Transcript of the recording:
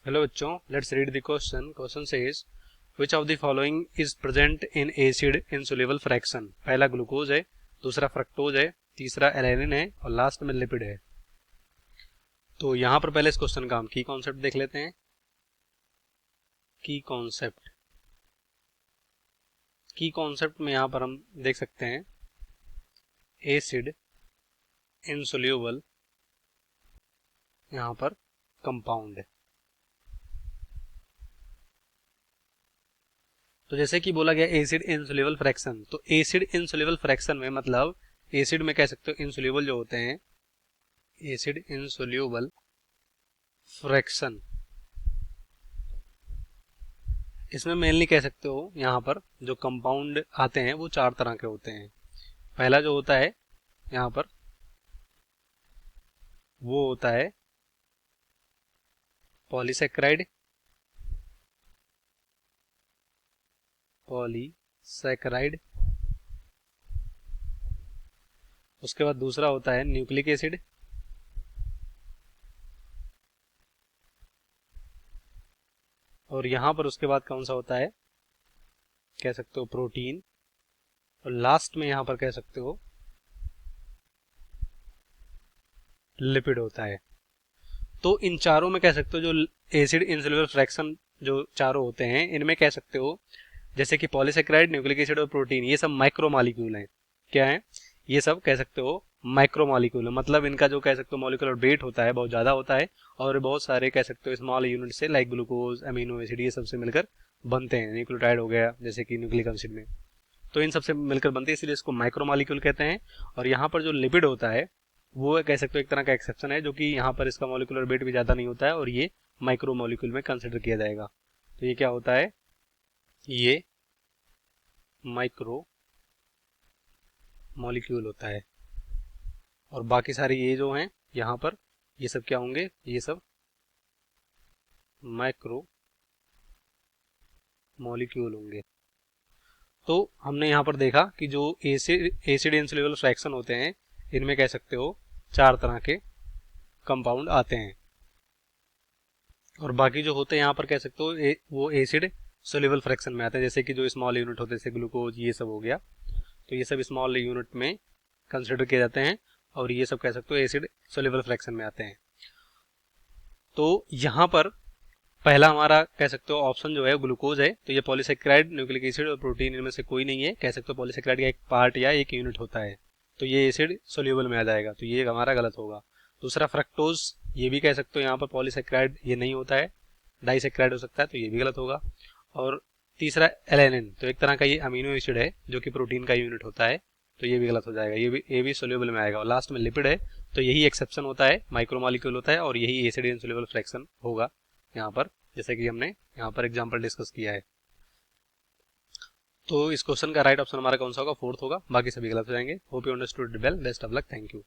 Hello बच्चों, let's read the question. Question says which of the following is present in acid insoluble fraction. पहला glucose है, दूसरा fructose है, तीसरा alanine है और लास्ट में लिपिड है। तो यहां पर पहले इस क्वेश्चन का हम की कॉन्सेप्ट देख लेते हैं। की कॉन्सेप्ट में यहां पर हम देख सकते हैं एसिड इनसोल्युबल, यहां पर कंपाउंड है। तो जैसे कि बोला गया एसिड इनसोल्युबल फ्रैक्शन, तो एसिड इनसोल्युबल फ्रैक्शन में मतलब एसिड में कह सकते हो इनसोल्युबल जो होते हैं, एसिड इनसोल्युबल फ्रैक्शन, इसमें मेनली कह सकते हो यहाँ पर जो कंपाउंड आते हैं वो चार तरह के होते हैं। पहला जो होता है यहाँ पर वो होता है पॉलीसेक्राइड। पॉलीसेक्राइड उसके बाद दूसरा होता है न्यूक्लिक एसिड। और यहाँ पर उसके बाद कौन सा होता है, कह सकते हो प्रोटीन। और लास्ट में यहाँ पर कह सकते हो लिपिड होता है। तो इन चारों में कह सकते हो जो एसिड इनसोल्युबल फ्रैक्शन जो चारों होते हैं इनमें कह सकते हो जैसे कि पॉलीसेक्राइड, न्यूक्लिक एसिड और प्रोटीन, ये सब माइक्रो मॉलिक्यूल हैं। क्या है ये सब, कह सकते हो माइक्रो मॉलिक्यूल है। मतलब इनका जो कह सकते हो मॉलिक्यूलर वेट होता है बहुत ज्यादा होता है और बहुत सारे कह सकते हो स्मॉल यूनिट से लाइक ग्लूकोज, अमीनो एसिड, ये सबसे मिलकर बनते हैं। न्यूक्लियोटाइड हो गया जैसे कि न्यूक्लिक एसिड में, तो इन सबसे मिलकर बनते हैं, इसलिए इसको माइक्रो मॉलिक्यूल कहते हैं। और यहाँ पर जो लिपिड होता है वो कह सकते हो एक तरह का एक्सेप्शन है, जो कि यहाँ पर इसका मॉलिक्यूलर वेट भी ज्यादा नहीं होता है और ये माइक्रो मॉलिक्यूल में कंसिडर किया जाएगा। तो ये क्या होता है, ये माइक्रो मॉलिक्यूल होता है। और बाकी सारे ये जो हैं यहाँ पर ये सब क्या होंगे, ये सब माइक्रो मॉलिक्यूल होंगे। तो हमने यहाँ पर देखा कि जो एसिड इनसोल्युबल फ्रैक्शन होते हैं इनमें कह सकते हो चार तरह के कंपाउंड आते हैं। और बाकी जो होते हैं यहाँ पर कह सकते हो वो एसिड सोल्यूबल फ्रैक्शन में आते हैं, जैसे कि जो स्मॉल यूनिट होते हैं जैसे ग्लूकोज, ये सब हो गया। तो ये सब स्मॉल यूनिट में कंसिडर किए जाते हैं और ये सब कह सकते हो एसिड सोल्यूबल फ्रैक्शन में आते हैं। तो यहाँ पर पहला हमारा कह सकते हो ऑप्शन जो है ग्लूकोज है। तो ये पॉलीसेक्राइड, न्यूक्लिक एसिड और प्रोटीन इनमें से कोई नहीं है, कह सकते हो पॉलीसेक्राइड का एक पार्ट या एक यूनिट होता है। तो ये एसिड सोल्यूबल में आ जाएगा, तो ये हमारा गलत होगा। दूसरा फ्रक्टोज, ये भी कह सकते हो यहाँ पर पॉलीसेक्राइड ये नहीं होता है, डाइसेक्राइड हो सकता है, तो ये भी गलत होगा। और तीसरा एलेनिन, तो एक तरह का ये अमीनो एसिड है जो कि प्रोटीन का यूनिट होता है, तो ये भी गलत हो जाएगा, ये भी सोल्यूबल में आएगा। और लास्ट में लिपिड है, तो यही एक्सेप्शन होता है, माइक्रोमोलिक्यूल होता है और यही एसिड इनसोल्युबल फ्रैक्शन होगा यहाँ पर, जैसे कि हमने यहाँ पर एग्जांपल डिस्कस किया है। तो इस क्वेश्चन का राइट ऑप्शन हमारा कौन सा होगा, फोर्थ होगा, बाकी सभी गलत हो जाएंगे। Hope you understood well, best of luck, thank you.